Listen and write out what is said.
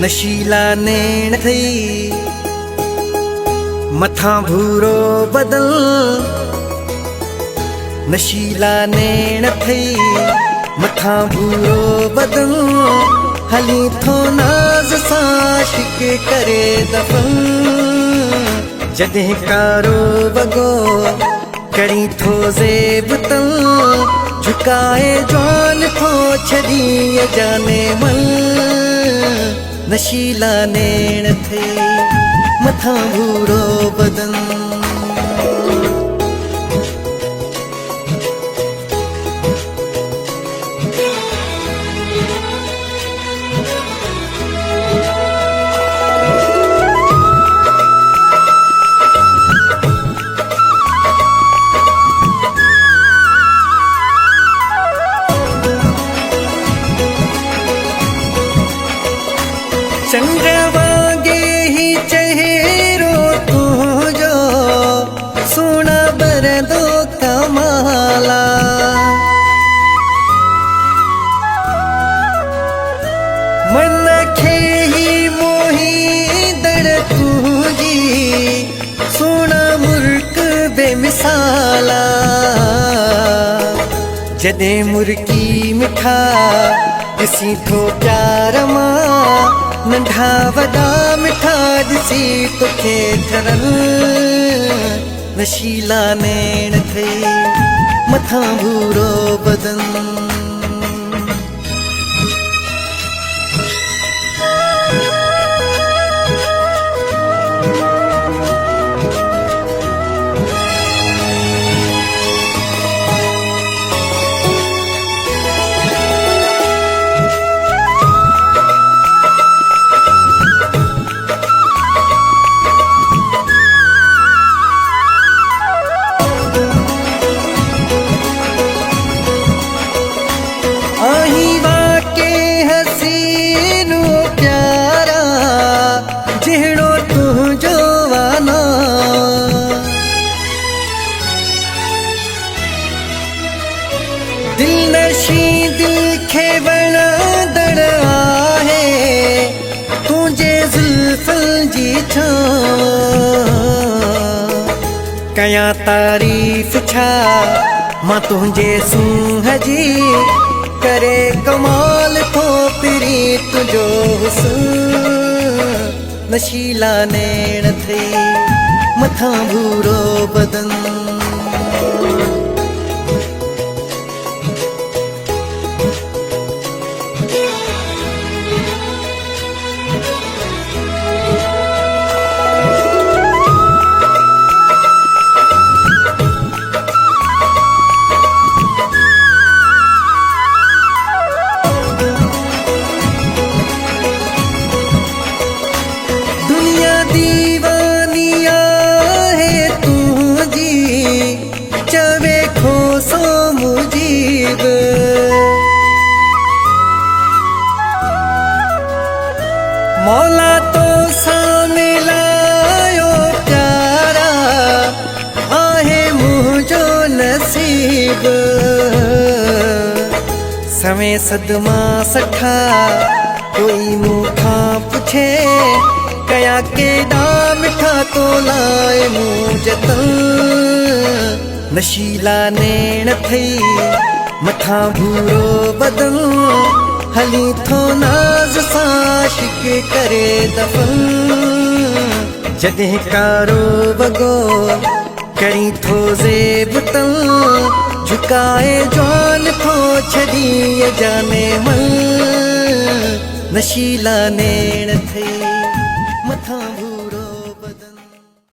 नशीला नैण थई मथा भूरो बदल। नशीला नैण थई मथा भूरो बदल। हली थो नाज़ सां शिक करे दफ़न। जॾहिं कारो वॻो कड़ी थो ज़ेब तल। झुकाए जवान थो छॾी जाने मन। नशीला नैण थई मथा भूरो बदन। चंद्र वागे ही चेहरो तुझो सोना बरदो कमाला। मन खे ही मोही दड़ तुझी सोना मुर्क बेमिसाला। जॾहिं मुर्की मिठा ॾिसी थो प्यार मां। नंढा वॾा मिठा ॾिसी तोखे ठरल। नशीला नैण थई मथा भूरो बदन। दिल नशी दिल खे वणंदड़ आहे तुंहिंजे ज़ुल्फ़नि जी छांव। कयां तारीफ़ छा मां तुंहिंजे सूंह जी। करे कमाल थो पिरी तुंहिंजो हुस्न। नशीला नैण थई मथा भूरो बदन। मौला तो सां मिलायो प्यारा आहे मुंहिंजो नसीब। समय सदमा सठा कोई मूंखां पुछे। कया केॾा मिठा तो लाए मूं जतन। नशीला नैण थई मथा भूरो बदन। हली थो नाज़ सां शिक करे दफ़न। जॾहिं कारो वॻो कड़ी थो ज़ेब तल। झुकाए जवान थो छॾी जाने मन। नशीला नैण थई मथा भूरो